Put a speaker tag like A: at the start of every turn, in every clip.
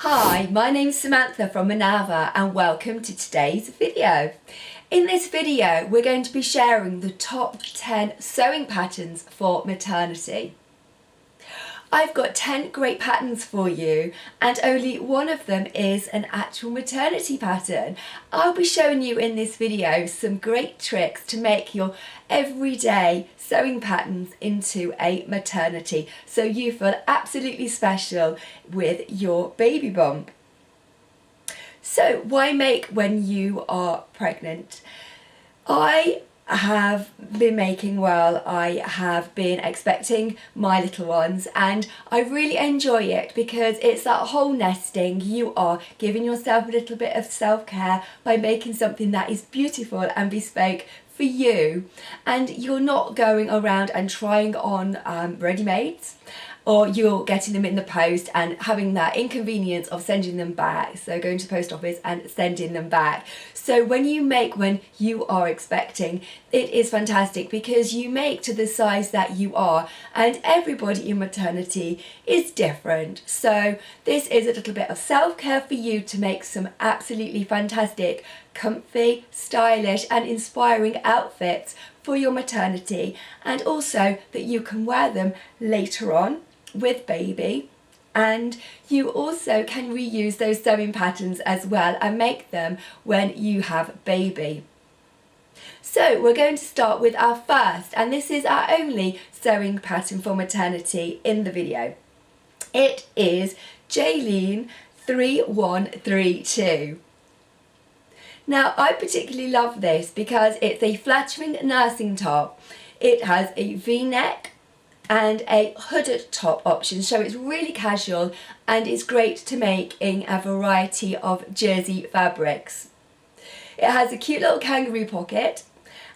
A: Hi, my name's Samantha from Minerva and welcome to today's video. In this video we're going to be sharing the top 10 sewing patterns for maternity. I've got 10 great patterns for you and only one of them is an actual maternity pattern. I'll be showing you in this video some great tricks to make your everyday sewing patterns into a maternity so you feel absolutely special with your baby bump. So why make when you are pregnant? I have been making while I have been expecting my little ones, and I really enjoy it because it's that whole nesting. You are giving yourself a little bit of self-care by making something that is beautiful and bespoke for you, and you're not going around and trying on ready-mades, or you're getting them in the post and having that inconvenience of sending them back, so going to the post office and sending them back. So when you make when you are expecting, it is fantastic because you make to the size that you are, and everybody in maternity is different. So this is a little bit of self-care for you to make some absolutely fantastic, comfy, stylish and inspiring outfits for your maternity, and also that you can wear them later on with baby, and you also can reuse those sewing patterns as well and make them when you have baby. So we're going to start with our first, and this is our only sewing pattern for maternity in the video. It is Jaylene 3132. Now I particularly love this because it's a flattering nursing top. It has a V-neck and a hooded top option, so it's really casual and it's great to make in a variety of jersey fabrics. It has a cute little kangaroo pocket,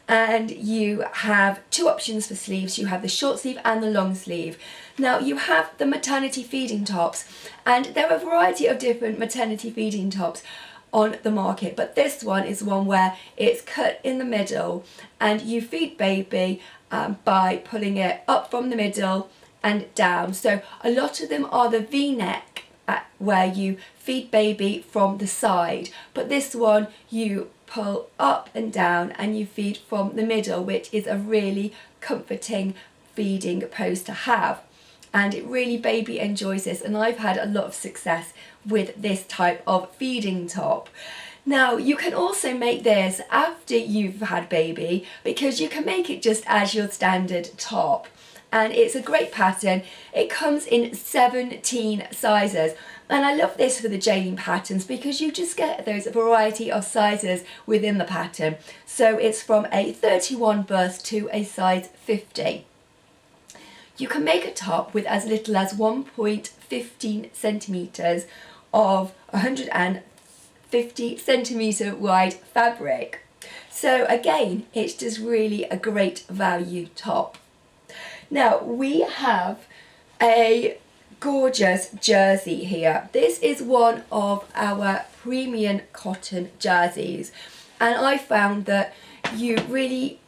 A: and you have two options for sleeves. You have the short sleeve and the long sleeve. Now you have the maternity feeding tops, and there are a variety of different maternity feeding tops on the market, but this one is one where it's cut in the middle and you feed baby by pulling it up from the middle and down. So a lot of them are the V-neck where you feed baby from the side, but this one you pull up and down and you feed from the middle, which is a really comforting feeding pose to have. And it really, baby enjoys this, and I've had a lot of success with this type of feeding top. Now you can also make this after you've had baby, because you can make it just as your standard top, and it's a great pattern. It comes in 17 sizes, and I love this for the Jaylene patterns because you just get those variety of sizes within the pattern. So it's from a 31 birth to a size 50. You can make a top with as little as 1.15 centimetres of 150 centimetre wide fabric. So again, it's just really a great value top. Now we have a gorgeous jersey here. This is one of our premium cotton jerseys, and I found that you really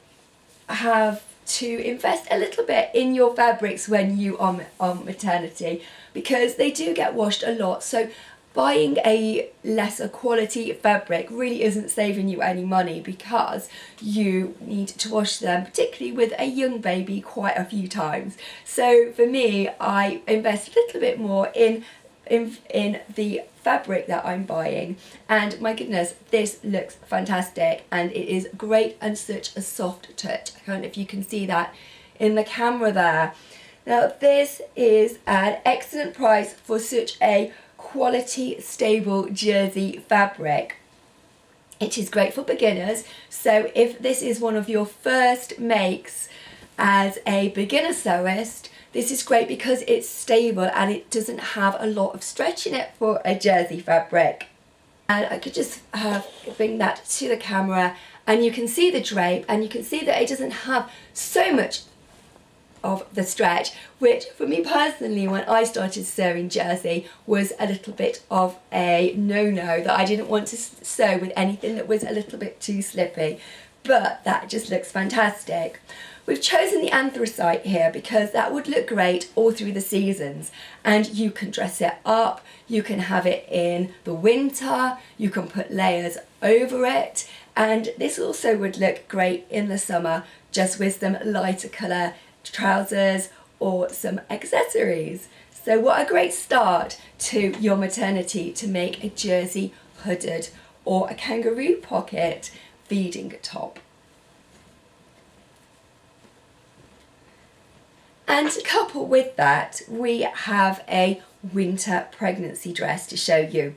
A: have to invest a little bit in your fabrics when you are on maternity, because they do get washed a lot. So buying a lesser quality fabric really isn't saving you any money, because you need to wash them, particularly with a young baby, quite a few times. So for me, I invest a little bit more in the fabric that I'm buying, and my goodness, this looks fantastic and it is great and such a soft touch. I don't know if you can see that in the camera there. Now this is an excellent price for such a quality, stable jersey fabric. It is great for beginners, so if this is one of your first makes as a beginner sewist, this is great because it's stable and it doesn't have a lot of stretch in it for a jersey fabric. And I could just bring that to the camera, and you can see the drape, and you can see that it doesn't have so much of the stretch, which for me personally, when I started sewing jersey, was a little bit of a no-no, that I didn't want to sew with anything that was a little bit too slippy. But that just looks fantastic. We've chosen the anthracite here because that would look great all through the seasons, and you can dress it up, you can have it in the winter, you can put layers over it, and this also would look great in the summer just with some lighter colour trousers or some accessories. So what a great start to your maternity to make a jersey hooded or a kangaroo pocket feeding top. And to couple with that, we have a winter pregnancy dress to show you.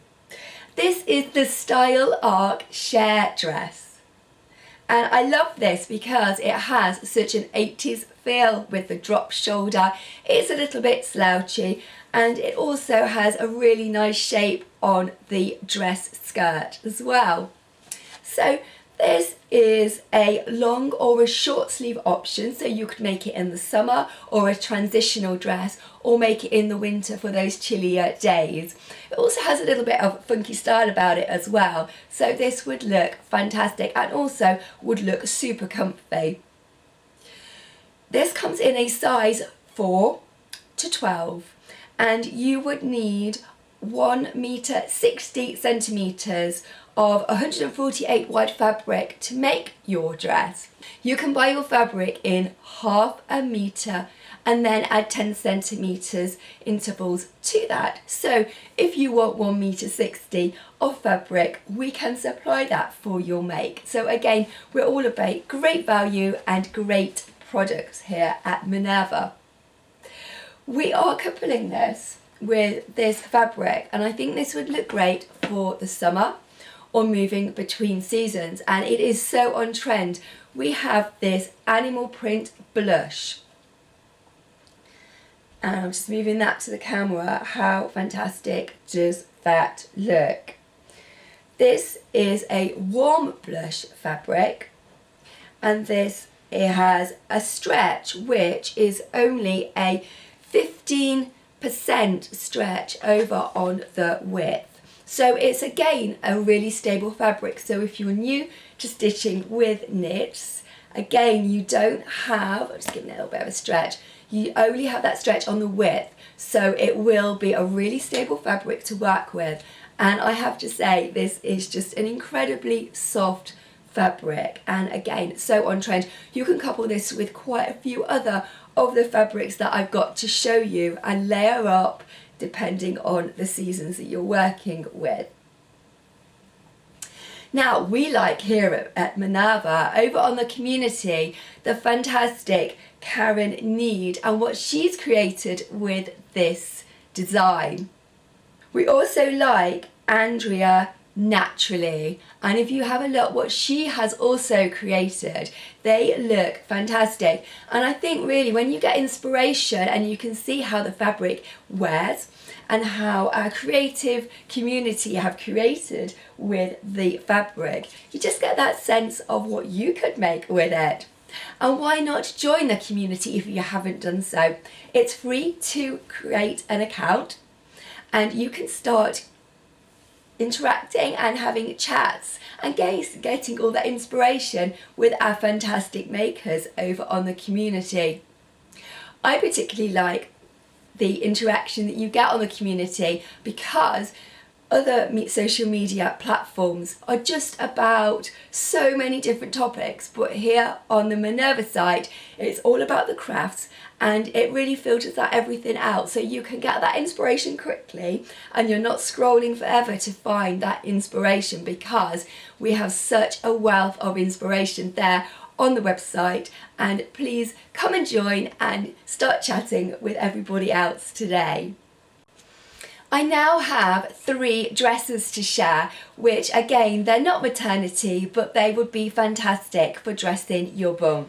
A: This is the Style Arc Share dress. And I love this because it has such an 80s feel with the drop shoulder. It's a little bit slouchy, and it also has a really nice shape on the dress skirt as well. So this is a long or a short sleeve option, so you could make it in the summer or a transitional dress, or make it in the winter for those chillier days. It also has a little bit of funky style about it as well, so this would look fantastic and also would look super comfy. This comes in a size 4 to 12, and you would need 1 meter 60 centimeters of 148 wide fabric to make your dress. You can buy your fabric in half a meter and then add 10 centimeters intervals to that. So if you want 1 meter 60 of fabric, we can supply that for your make. So again, we're all about great value and great products here at Minerva. We are coupling this with this fabric, and I think this would look great for the summer or moving between seasons, and it is so on trend. We have this animal print blush, and I'm just moving that to the camera. How fantastic does that look? This is a warm blush fabric, and this, it has a stretch which is only a 15% stretch over on the width. So it's again a really stable fabric. So if you're new to stitching with knits, again, you don't have, I'm just giving it a little bit of a stretch, you only have that stretch on the width, so it will be a really stable fabric to work with. And I have to say, this is just an incredibly soft fabric, and again, so on trend. You can couple this with quite a few other of the fabrics that I've got to show you and layer up depending on the seasons that you're working with. Now, we like here at Minerva, over on the community, the fantastic Karen Need and what she's created with this design. We also like Andrea Naturally, and if you have a look what she has also created, they look fantastic. And I think really when you get inspiration and you can see how the fabric wears and how our creative community have created with the fabric, you just get that sense of what you could make with it. And why not join the community if you haven't done so? It's free to create an account, and you can start interacting and having chats and getting all that inspiration with our fantastic makers over on the community. I particularly like the interaction that you get on the community because other social media platforms are just about so many different topics, but here on the Minerva site it's all about the crafts, and it really filters that everything out so you can get that inspiration quickly and you're not scrolling forever to find that inspiration, because we have such a wealth of inspiration there on the website. And please come and join and start chatting with everybody else today. I now have 3 dresses to share, which again, they're not maternity, but they would be fantastic for dressing your bump.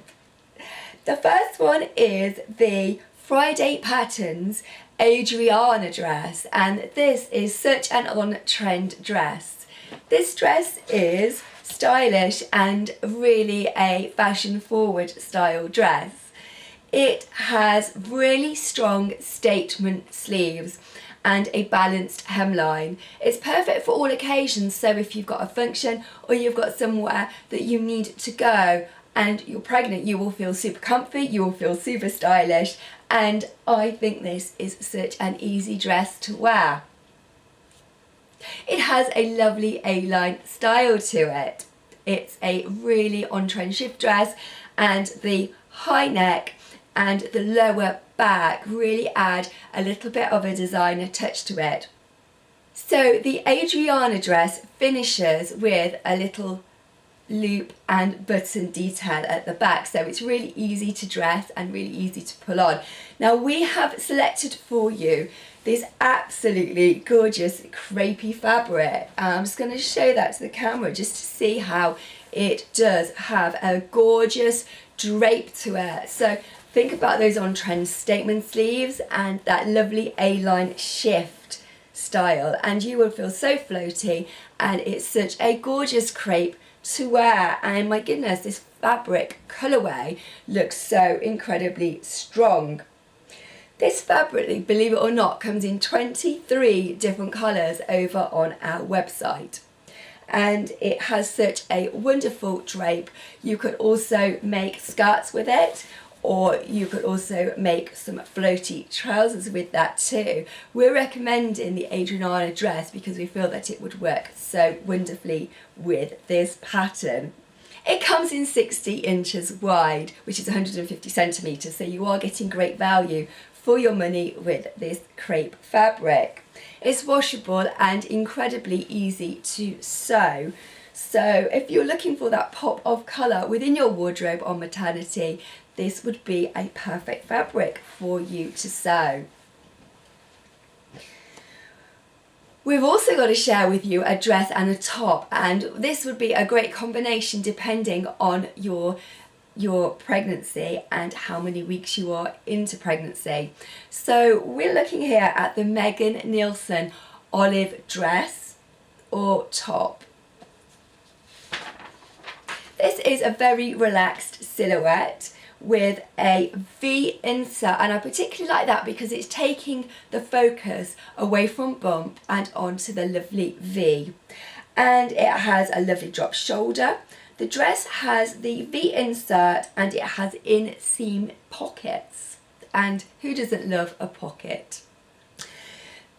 A: The first one is the Friday Patterns Adriana dress, and this is such an on-trend dress. This dress is stylish and really a fashion-forward style dress. It has really strong statement sleeves and a balanced hemline. It's perfect for all occasions, so if you've got a function or you've got somewhere that you need to go and you're pregnant, you will feel super comfy, you will feel super stylish, and I think this is such an easy dress to wear. It has a lovely A-line style to it. It's a really on-trend shift dress, and the high neck and the lower back really add a little bit of a designer touch to it. So the Adriana dress finishes with a little loop and button detail at the back, so it's really easy to dress and really easy to pull on. Now we have selected for you this absolutely gorgeous crepey fabric. I'm just going to show that to the camera just to see how it does have a gorgeous drape to it. So think about those on-trend statement sleeves and that lovely A-line shift style, and you will feel so floaty, and it's such a gorgeous crepe to wear. And my goodness, this fabric colourway looks so incredibly strong. This fabric, believe it or not, comes in 23 different colours over on our website, and it has such a wonderful drape. You could also make skirts with it, or you could also make some floaty trousers with that too. We're recommending the Adriana dress because we feel that it would work so wonderfully with this pattern. It comes in 60 inches wide, which is 150 centimetres, so you are getting great value for your money with this crepe fabric. It's washable and incredibly easy to sew. So if you're looking for that pop of colour within your wardrobe on maternity, this would be a perfect fabric for you to sew. We've also got to share with you a dress and a top, and this would be a great combination depending on your pregnancy and how many weeks you are into pregnancy. So we're looking here at the Megan Nielsen olive dress or top. This is a very relaxed silhouette with a V insert, and I particularly like that because it's taking the focus away from bump and onto the lovely V. And it has a lovely drop shoulder. The dress has the V insert and it has inseam pockets, and who doesn't love a pocket?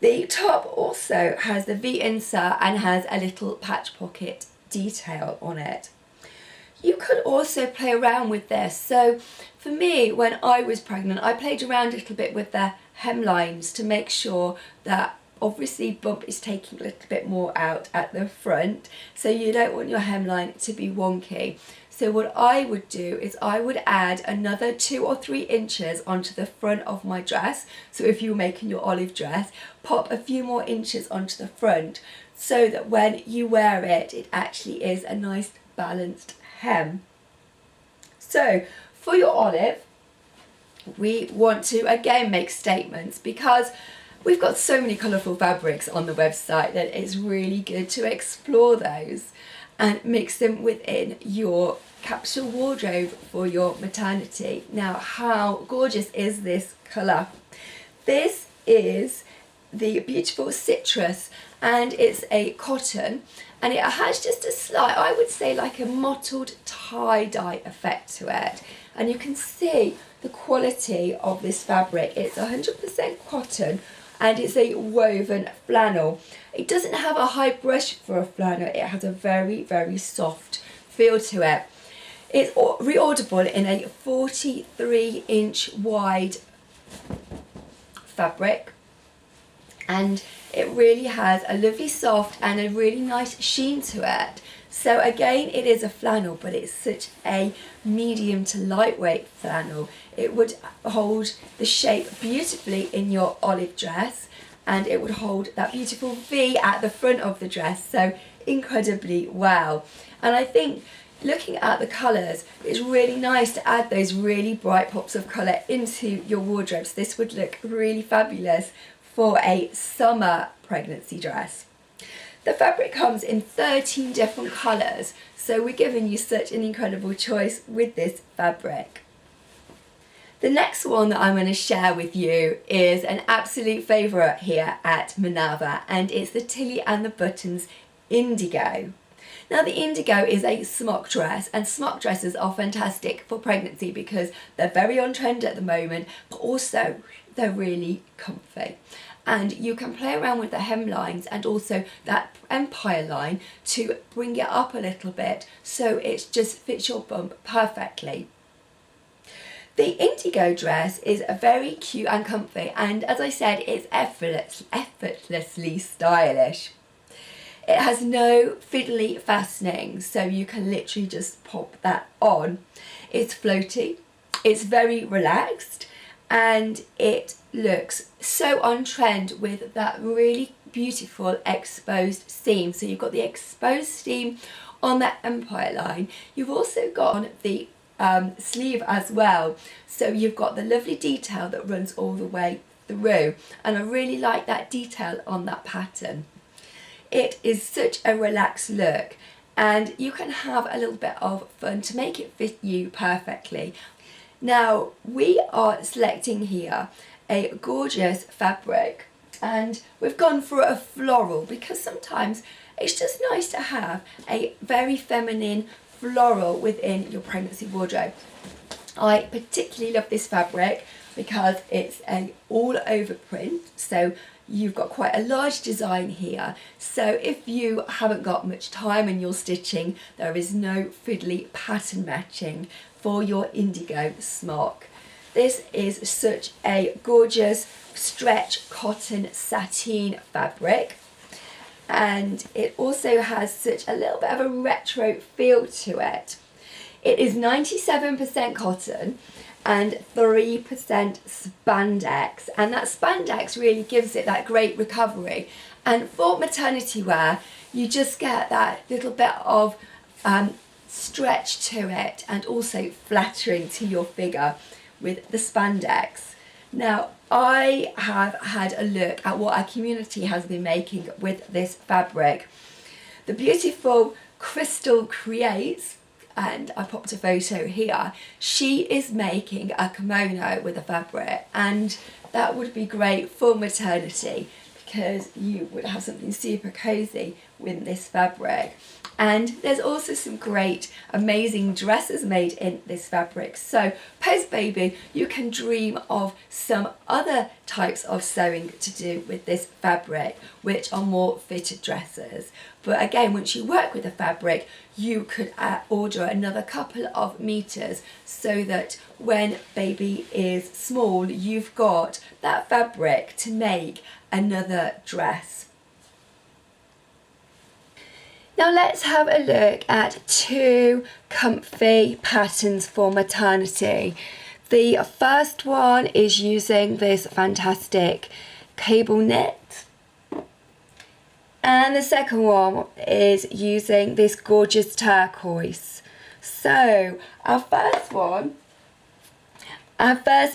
A: The top also has the V insert and has a little patch pocket detail on it. You could also play around with this. So for me, when I was pregnant, I played around a little bit with the hemlines to make sure that obviously bump is taking a little bit more out at the front, so you don't want your hemline to be wonky. So what I would do is I would add another 2 or 3 inches onto the front of my dress. So if you were making your olive dress, pop a few more inches onto the front so that when you wear it, it actually is a nice balanced hem. So for your olive, we want to again make statements because we've got so many colourful fabrics on the website that it's really good to explore those and mix them within your capsule wardrobe for your maternity. Now, how gorgeous is this colour? This is the beautiful citrus, and it's a cotton, and it has just a slight, I would say like a mottled tie-dye effect to it, and you can see the quality of this fabric. It's 100% cotton and it's a woven flannel. It doesn't have a high brush for a flannel, it has a very, very soft feel to it. It's reorderable in a 43-inch wide fabric, and it really has a lovely soft and a really nice sheen to it. So again, it is a flannel, but it's such a medium to lightweight flannel. It would hold the shape beautifully in your olive dress, and it would hold that beautiful V at the front of the dress so incredibly well. And I think looking at the colours, it's really nice to add those really bright pops of colour into your wardrobe. So this would look really fabulous for a summer pregnancy dress. The fabric comes in 13 different colours, so we're giving you such an incredible choice with this fabric. The next one that I'm going to share with you is an absolute favourite here at Minerva, and it's the Tilly and the Buttons Indigo. Now the indigo is a smock dress, and smock dresses are fantastic for pregnancy because they're very on trend at the moment, but also they're really comfy. And you can play around with the hemlines and also that empire line to bring it up a little bit so it just fits your bump perfectly. The indigo dress is very cute and comfy, and as I said, it's effortlessly stylish. It has no fiddly fastening, so you can literally just pop that on. It's floaty, it's very relaxed, and it looks so on trend with that really beautiful exposed seam. So you've got the exposed seam on that empire line. You've also got the sleeve as well, so you've got the lovely detail that runs all the way through, and I really like that detail on that pattern. It is such a relaxed look, and you can have a little bit of fun to make it fit you perfectly. Now we are selecting here a gorgeous fabric, and we've gone for a floral because sometimes it's just nice to have a very feminine floral within your pregnancy wardrobe. I particularly love this fabric because it's an all over print, so you've got quite a large design here. So if you haven't got much time and you're stitching, there is no fiddly pattern matching for your indigo smock. This is such a gorgeous stretch cotton sateen fabric, and it also has such a little bit of a retro feel to it. It is 97% cotton and 3% spandex, and that spandex really gives it that great recovery. And for maternity wear, you just get that little bit of stretch to it, and also flattering to your figure with the spandex. Now I have had a look at what our community has been making with this fabric. The beautiful Crystal Creates, and I popped a photo here, she is making a kimono with a fabric, and that would be great for maternity because you would have something super cozy with this fabric. And there's also some great amazing dresses made in this fabric, so post baby you can dream of some other types of sewing to do with this fabric which are more fitted dresses. But again, once you work with the fabric, you could order another couple of meters so that when baby is small you've got that fabric to make another dress. Now let's have a look at two comfy patterns for maternity. The first one is using this fantastic cable knit, and the second one is using this gorgeous turquoise. So our first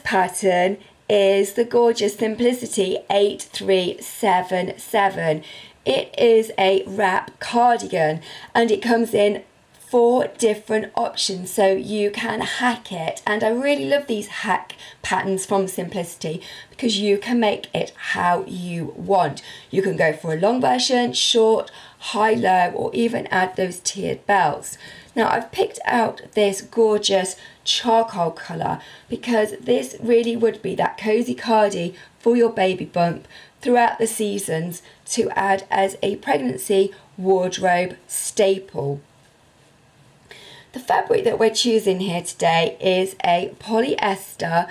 A: pattern is the gorgeous Simplicity 8377. It is a wrap cardigan, and it comes in 4 different options, so you can hack it. And I really love these hack patterns from Simplicity because you can make it how you want. You can go for a long version, short, high, low, or even add those tiered belts. Now I've picked out this gorgeous charcoal colour because this really would be that cozy cardi for your baby bump throughout the seasons to add as a pregnancy wardrobe staple. The fabric that we're choosing here today is a polyester,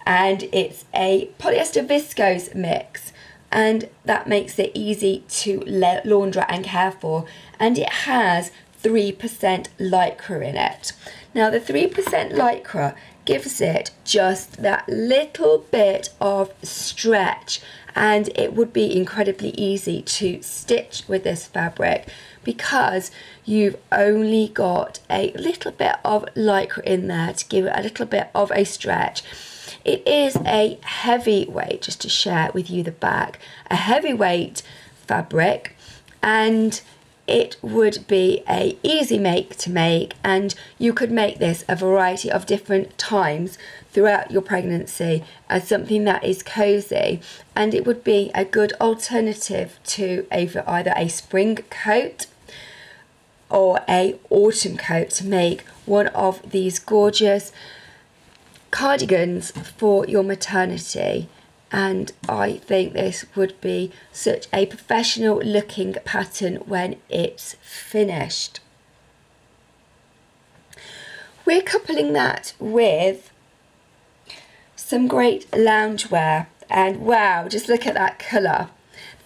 A: and it's a polyester viscose mix, and that makes it easy to launder and care for, and it has 3% lycra in it. Now the 3% lycra gives it just that little bit of stretch, and it would be incredibly easy to stitch with this fabric because you've only got a little bit of lycra in there to give it a little bit of a stretch. It is a heavyweight, just to share with you the back, a heavyweight fabric, and it would be a easy make to make, and you could make this a variety of different times throughout your pregnancy as something that is cozy, and it would be a good alternative to either a spring coat or a autumn coat to make one of these gorgeous cardigans for your maternity. And I think this would be such a professional looking pattern when it's finished. We're coupling that with some great loungewear, and wow, just look at that colour.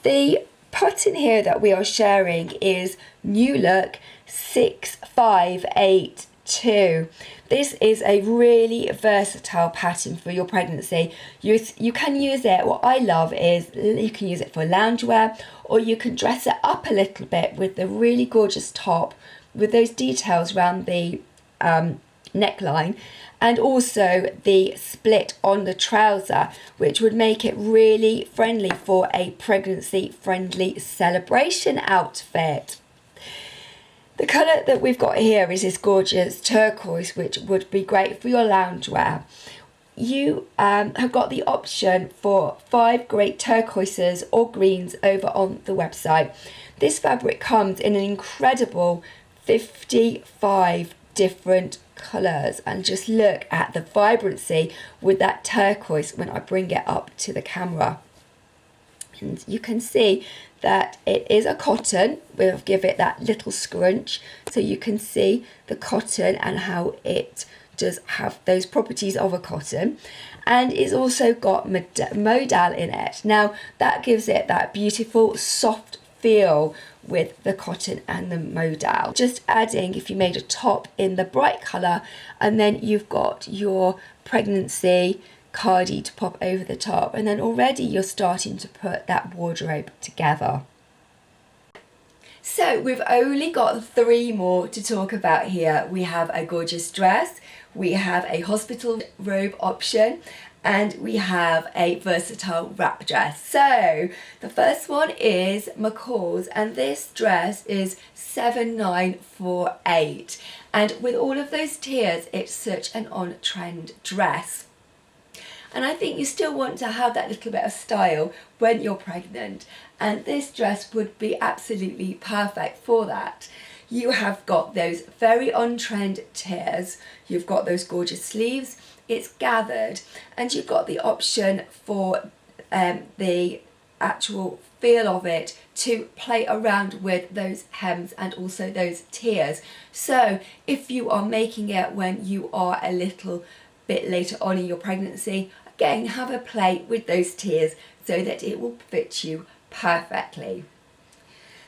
A: The pattern here that we are sharing is New Look 6582. This is a really versatile pattern for your pregnancy. You can use it, what I love is you can use it for loungewear, or you can dress it up a little bit with the really gorgeous top with those details around the neckline, and also the split on the trouser, which would make it really friendly for a pregnancy friendly celebration outfit. The colour that we've got here is this gorgeous turquoise, which would be great for your loungewear. You have got the option for 5 great turquoises or greens over on the website. This fabric comes in an incredible 55 different colours, and just look at the vibrancy with that turquoise when I bring it up to the camera. And you can see that it is a cotton. We'll give it that little scrunch so you can see the cotton and how it does have those properties of a cotton, and it's also got modal in it. Now that gives it that beautiful soft feel with the cotton and the modal. Just adding, if you made a top in the bright colour, and then you've got your pregnancy cardi to pop over the top, and then already you're starting to put that wardrobe together. So we've only got 3 more to talk about here. We have a gorgeous dress, we have a hospital robe option, and we have a versatile wrap dress. So the first one is McCall's, and this dress is 7948. And with all of those tiers, it's such an on-trend dress. And I think you still want to have that little bit of style when you're pregnant, and this dress would be absolutely perfect for that. You have got those very on-trend tiers, you've got those gorgeous sleeves, it's gathered, and you've got the option for the actual feel of it to play around with those hems and also those tiers. So if you are making it when you are a little bit later on in your pregnancy, again, have a play with those tiers so that it will fit you perfectly.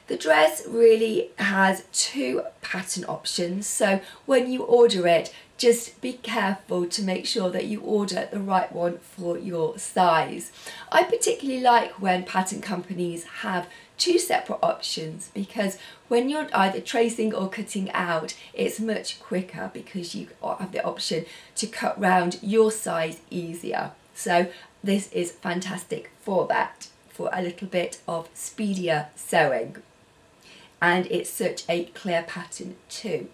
A: The dress really has 2 pattern options, so when you order it, just be careful to make sure that you order the right one for your size. I particularly like when pattern companies have 2 separate options, because when you're either tracing or cutting out, it's much quicker because you have the option to cut round your size easier. So this is fantastic for that, for a little bit of speedier sewing. And it's such a clear pattern too.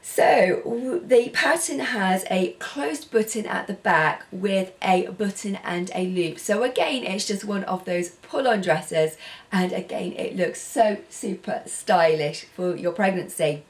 A: So the pattern has a closed button at the back with a button and a loop. So again, it's just one of those pull-on dresses, and again, it looks so super stylish for your pregnancy.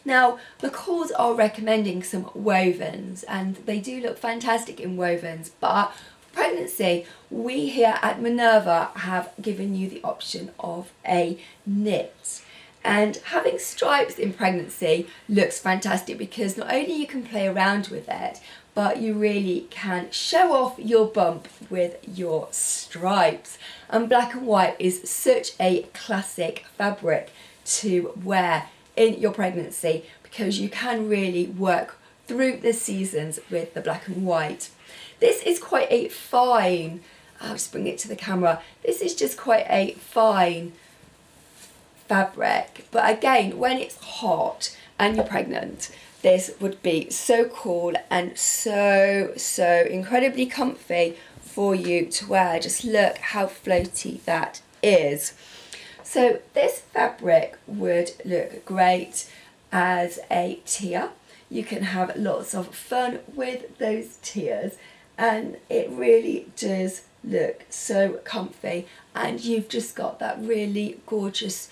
A: Now, McCall's are recommending some wovens, and they do look fantastic in wovens, but pregnancy, we here at Minerva have given you the option of a knit. And having stripes in pregnancy looks fantastic because not only you can play around with it, but you really can show off your bump with your stripes. And black and white is such a classic fabric to wear in your pregnancy because you can really work through the seasons with the black and white. This is quite a fine, I'll just bring it to the camera, this is just quite a fine fabric, but again, when it's hot and you're pregnant, this would be so cool and so incredibly comfy for you to wear. Just look how floaty that is. So this fabric would look great as a tier. You can have lots of fun with those tiers, and it really does look so comfy, and you've just got that really gorgeous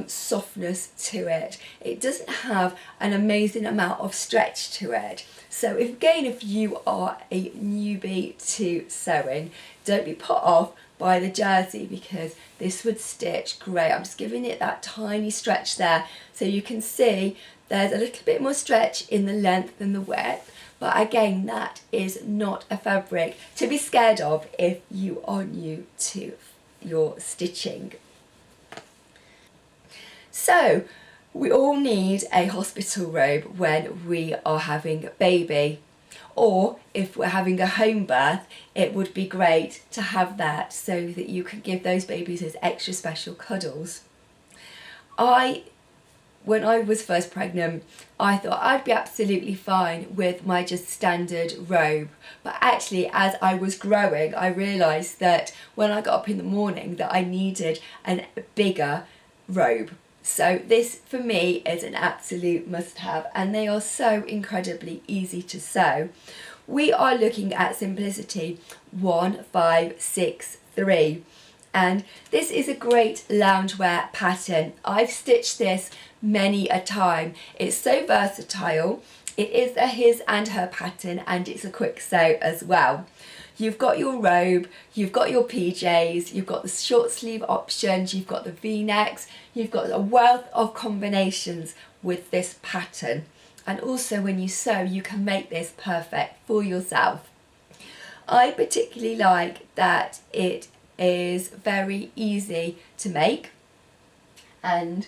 A: softness to it. It doesn't have an amazing amount of stretch to it. So if you are a newbie to sewing, don't be put off by the jersey, because this would stitch great. I'm just giving it that tiny stretch there, so you can see there's a little bit more stretch in the length than the width. But again, that is not a fabric to be scared of if you are new to your stitching. So we all need a hospital robe when we are having a baby, or if we're having a home birth, it would be great to have that so that you can give those babies those extra special cuddles. When I was first pregnant, I thought I'd be absolutely fine with my just standard robe. But actually, as I was growing, I realised that when I got up in the morning that I needed a bigger robe. So this for me is an absolute must-have, and they are so incredibly easy to sew. We are looking at Simplicity 1563, and this is a great loungewear pattern. I've stitched this many a time. It's so versatile. It is a his and her pattern, and it's a quick sew as well. You've got your robe, you've got your PJs, you've got the short sleeve options, you've got the V-necks, you've got a wealth of combinations with this pattern. And also when you sew, you can make this perfect for yourself. I particularly like that it is very easy to make, and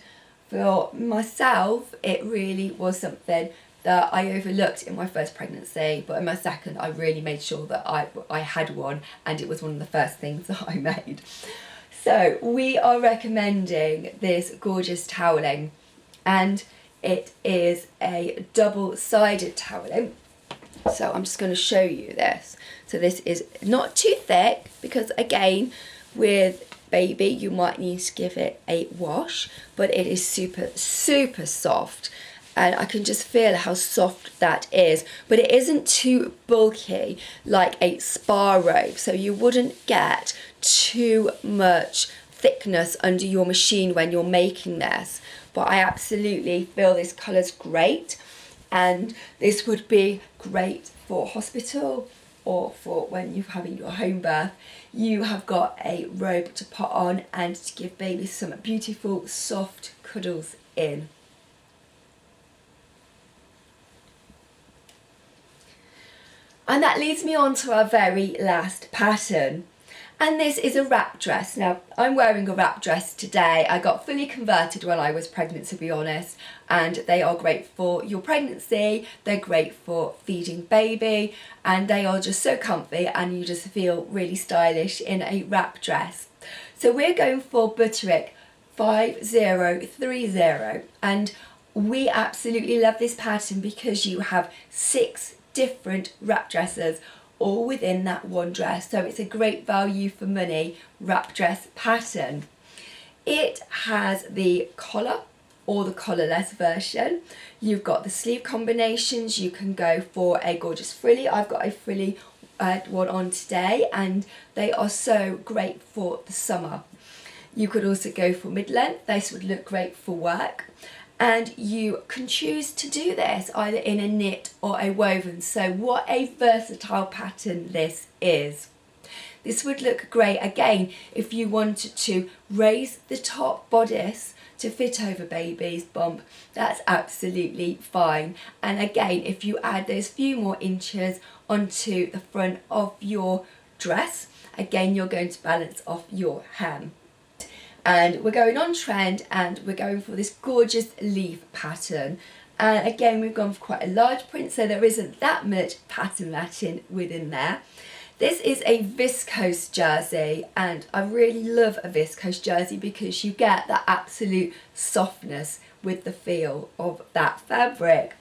A: for myself it really was something that I overlooked in my first pregnancy, but in my second I really made sure that I had one, and it was one of the first things that I made. So we are recommending this gorgeous toweling, and it is a double-sided toweling. So I'm just going to show you this. So this is not too thick, because again with baby you might need to give it a wash, but it is super soft. And I can just feel how soft that is, but it isn't too bulky like a spa robe, so you wouldn't get too much thickness under your machine when you're making this. But I absolutely feel this colour's great, and this would be great for hospital or for when you're having your home birth. You have got a robe to put on and to give baby some beautiful soft cuddles in. And that leads me on to our very last pattern. And this is a wrap dress. Now, I'm wearing a wrap dress today. I got fully converted when I was pregnant, to be honest. And they are great for your pregnancy. They're great for feeding baby. And they are just so comfy, and you just feel really stylish in a wrap dress. So we're going for Butterick 5030. And we absolutely love this pattern because you have 6 different wrap dresses all within that one dress, so it's a great value for money wrap dress pattern. It has the collar or the collarless version. You've got the sleeve combinations. You can go for a gorgeous frilly. I've got a frilly one on today, and they are so great for the summer. You could also go for mid-length. This would look great for work. And you can choose to do this either in a knit or a woven. So what a versatile pattern this is. This would look great again if you wanted to raise the top bodice to fit over baby's bump. That's absolutely fine. And again, if you add those few more inches onto the front of your dress, again you're going to balance off your hem. And we're going on trend, and we're going for this gorgeous leaf pattern. And again, we've gone for quite a large print, so there isn't that much pattern matching within there. This is a viscose jersey, and I really love a viscose jersey because you get that absolute softness with the feel of that fabric.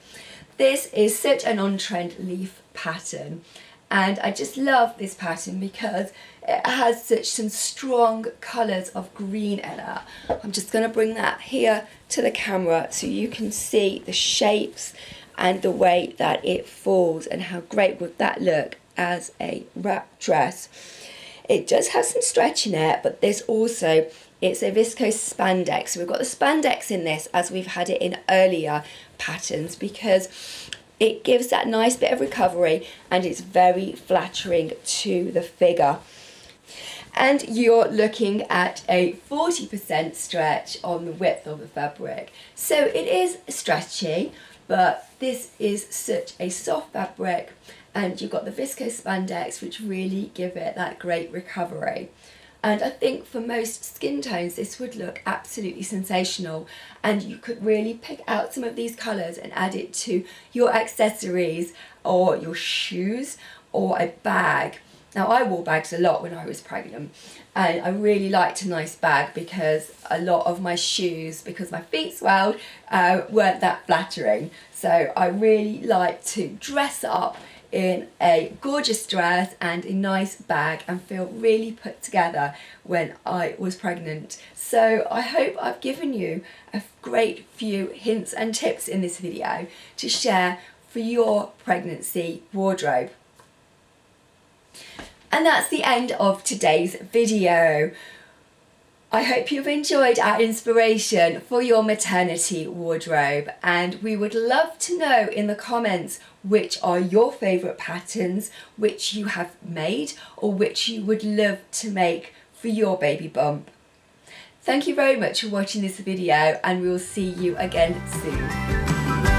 A: This is such an on-trend leaf pattern, and I just love this pattern because it has some strong colours of green in it. I'm just going to bring that here to the camera so you can see the shapes and the way that it falls, and how great would that look as a wrap dress. It does have some stretch in it, but this also It's a viscose spandex. So we've got the spandex in this as we've had it in earlier patterns because it gives that nice bit of recovery and it's very flattering to the figure. And you're looking at a 40% stretch on the width of the fabric. So it is stretchy, but this is such a soft fabric, and you've got the viscose spandex which really give it that great recovery. And I think for most skin tones this would look absolutely sensational, and you could really pick out some of these colours and add it to your accessories or your shoes or a bag. Now I wore bags a lot when I was pregnant, and I really liked a nice bag because a lot of my shoes, because my feet swelled, weren't that flattering. So I really like to dress up in a gorgeous dress and a nice bag and feel really put together when I was pregnant. So I hope I've given you a great few hints and tips in this video to share for your pregnancy wardrobe. And that's the end of today's video. I hope you've enjoyed our inspiration for your maternity wardrobe, and we would love to know in the comments which are your favourite patterns, which you have made or which you would love to make for your baby bump. Thank you very much for watching this video, and we will see you again soon.